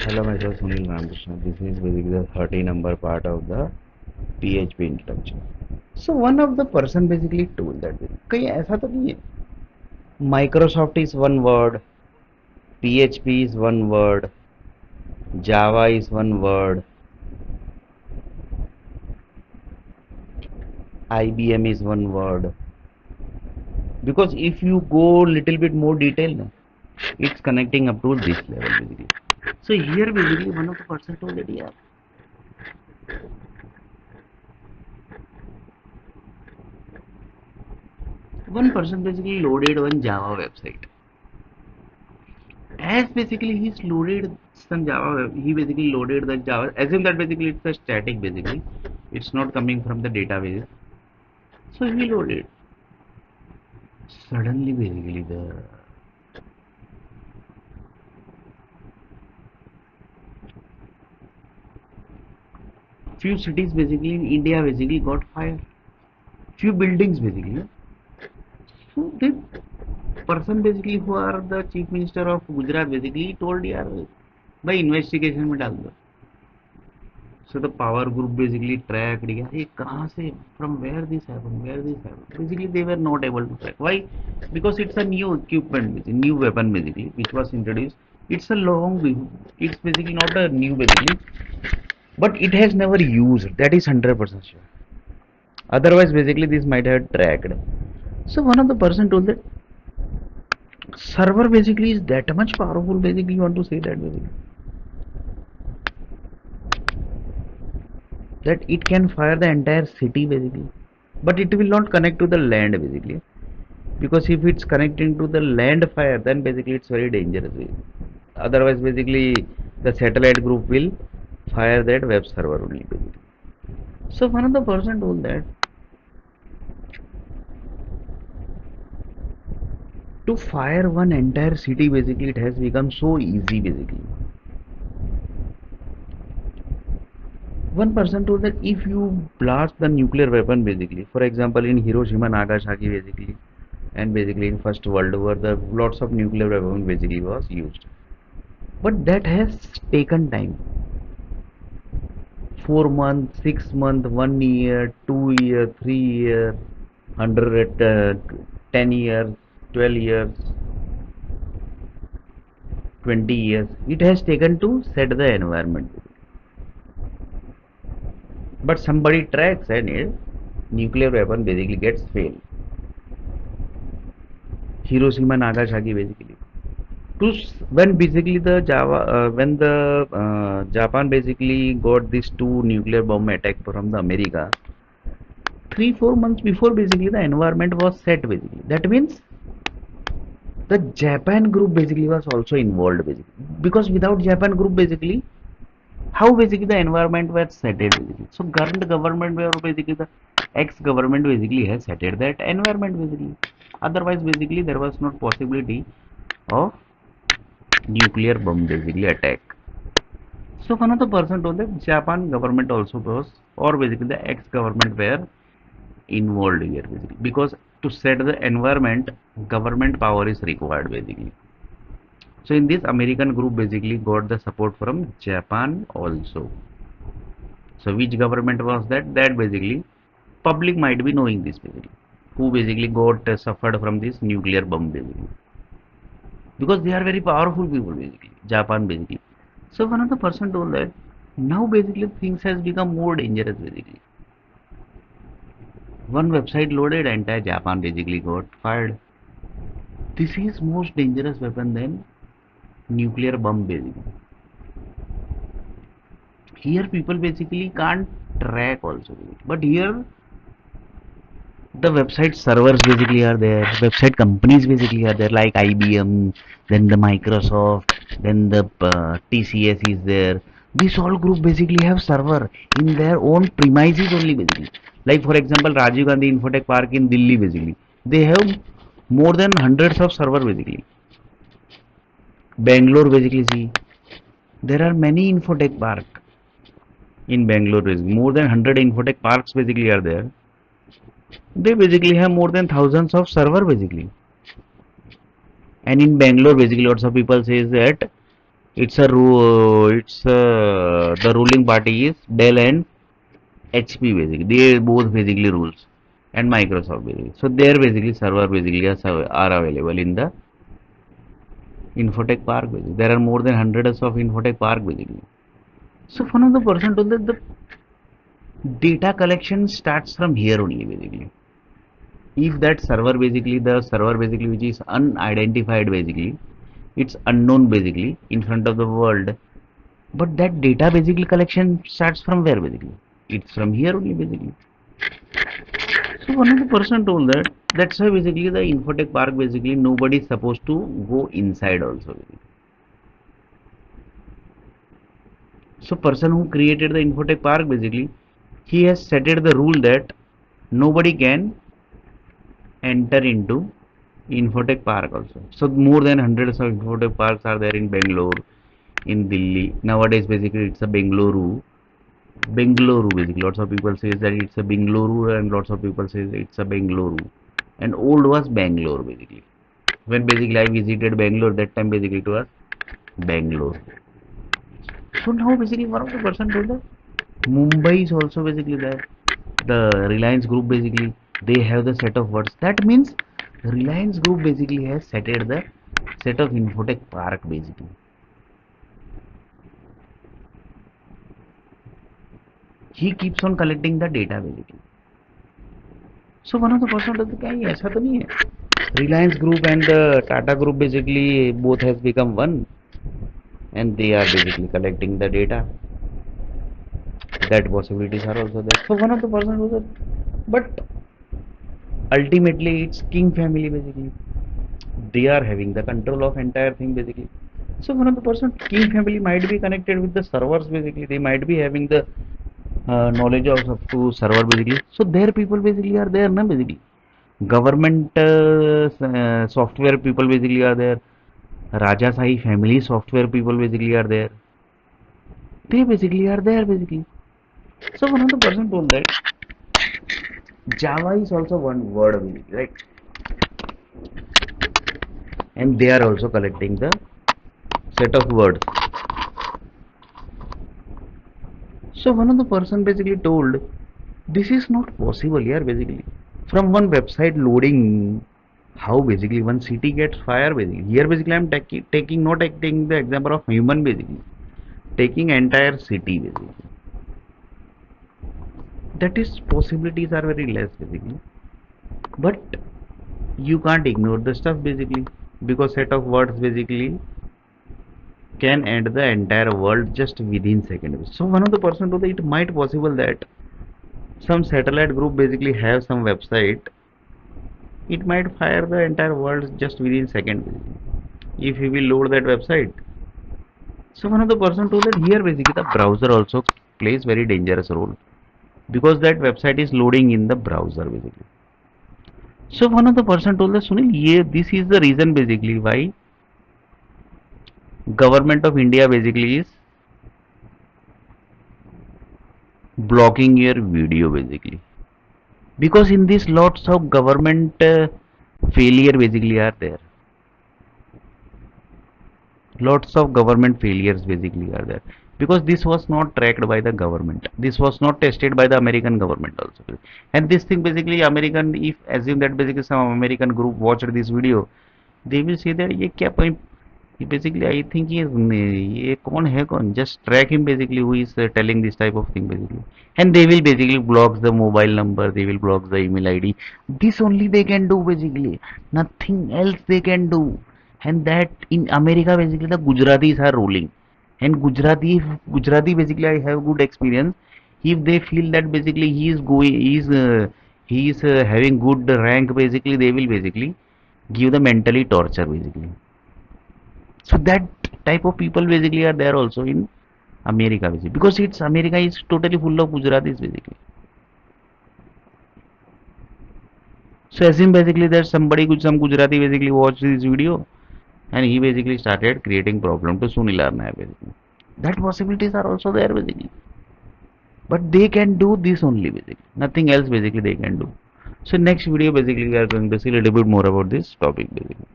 Hello, myself Sunil Ramakrishna. This is basically the 30 number part of the PHP Introduction. So one of the person basically told that कहीं ऐसा तो नहीं है Microsoft is one word, PHP is one word, Java is one word, IBM is one word. Because if you go little bit more detail, it's connecting up to this level basically. So here basically one of the person told that yeah, one person basically loaded one Java website. As basically he's loaded some Java, he basically loaded the Java. Assume that basically it's a static basically. It's not coming from the database. So he loaded. Suddenly basically the few cities basically in India basically got fire. Few buildings basically. So the person basically who are the chief minister of Gujarat basically told यार भाई investigation में डाल दो. So the power group basically tracked यार ये कहाँ से from where this happened. Basically they were not able to track. Why? Because it's a new equipment, new weapon basically which was introduced. It's a it's basically not a new basically, but it has never used. That is 100% sure. Otherwise basically this might have tracked. So one of the person told that server basically is that much powerful basically you want to say that basically that it can fire the entire city basically, but it will not connect to the land basically, because if it's connecting to the land fire then basically it's very dangerous basically. Otherwise basically the satellite group will fire that web server only basically. So one of the person told that to fire one entire city basically it has become so easy basically. One person told that if you blast the nuclear weapon basically, for example in Hiroshima Nagasaki basically, and basically in First World War the lots of nuclear weapon basically was used, but that has taken time. 4 months, 6 months, 1 year, 2 year, 3 year, 100 10 years, 12 years, 20 years it has taken to set the environment. But somebody tracks and it nuclear weapon basically gets failed. Hiroshima Nagasaki basically. When basically the Japan basically got these two nuclear bomb attack from the America, 3-4 months before basically the environment was set basically. That means the Japan group basically was also involved basically, because without Japan group basically how basically the environment was settled basically. So current government where basically the ex-government basically has settled that environment basically. Otherwise basically there was not possibility of nuclear bomb basically attack. So one of the person told that Japan government also was, or basically the ex-government were involved here basically, because to set the environment government power is required basically. So in this American group basically got the support from Japan also. So which government was that? That basically public might be knowing this basically, who basically got suffered from this nuclear bomb basically, because they are very powerful people basically, Japan basically. So one of the person told that now basically things has become more dangerous basically. One website loaded, entire Japan basically got fired. This is most dangerous weapon than nuclear bomb basically. Here people basically can't track also, but here the website servers basically are there, website companies basically are there like IBM, then the Microsoft, then the TCS is there. This all group basically have server in their own premises only basically. Like for example Rajeev Gandhi Infotech Park in Delhi basically, they have more than hundreds of server basically. Bangalore basically, see, there are many Infotech Park in Bangalore basically. More than 100 Infotech Parks basically are there. They basically have more than thousands of server basically. And in Bangalore basically lots of people says that The ruling party is Dell and HP basically. They both basically rules, and Microsoft basically. So their basically server basically are available in the Infotech Park basically. There are more than hundreds of Infotech Park basically. So one of the person told that the data collection starts from here only basically. If that server basically which is unidentified basically, it's unknown basically in front of the world, but that data basically collection starts from where basically? It's from here only basically. So one of the person told that that's why basically the Infotech Park basically nobody is supposed to go inside also basically. So person who created the Infotech Park basically, he has set it the rule that nobody can enter into Infotech Park also. So more than hundreds of Infotech Parks are there in Bangalore, in Delhi. Nowadays basically it's a Bengaluru basically. Lots of people say that it's a Bengaluru and lots of people say it's a Bengaluru. And old was Bangalore basically. When basically I visited Bangalore, that time basically it was Bangalore. So now basically one of the person told that Mumbai is also basically there. The Reliance Group basically they have the set of words. That means Reliance Group basically has set the set of Infotech Park basically. He keeps on collecting the data basically. So one of the person told that ऐसा तो नहीं है. Reliance Group and the Tata Group basically both has become one, and they are basically collecting the data. That possibilities are also there. So one of the person was that, but ultimately it's king family basically. They are having the control of entire thing basically. So one of the person king family might be connected with the servers basically. They might be having the knowledge of up to server basically. So their people basically are there, na basically. Government software people basically are there. Rajasai family software people basically are there. They basically are there basically. So one of the person told that Java is also one word basically, right? And they are also collecting the set of words. So one of the person basically told this is not possible here basically. From one website loading, how basically one city gets fire basically. Here basically I'm taking not taking the example of human basically, taking entire city basically. That is possibilities are very less basically. But you can't ignore the stuff basically, because set of words basically can end the entire world just within seconds. So one of the person told that it might possible that some satellite group basically have some website, it might fire the entire world just within seconds if we will load that website. So one of the person told that here basically the browser also plays very dangerous role, because that website is loading in the browser basically. So one of the person told that Sunil, yeah, this is the reason basically why government of India basically is blocking your video basically, because in this lots of government failure basically are there. Lots of government failures basically are there, because this was not tracked by the government, this was not tested by the American government also. And this thing basically American, if assume that basically some American group watched this video, they will say that ये क्या point, basically I think ये कौन है कौन, just track him basically who is telling this type of thing basically. And they will basically block the mobile number, they will block the email ID. This only they can do basically, nothing else they can do. And that in America basically the Gujaratis are ruling, and Gujarati basically I have good experience. If they feel that basically he is having good rank basically, they will basically give the mentally torture basically. So that type of people basically are there also in America basically, because it's America is totally full of Gujaratis basically. So assume basically that somebody some Gujarati basically watched this video, and he basically started creating problem to Sunil basically. That possibilities are also there basically, but they can do this only basically, nothing else basically they can do. So next video basically we are going to see a little bit more about this topic basically.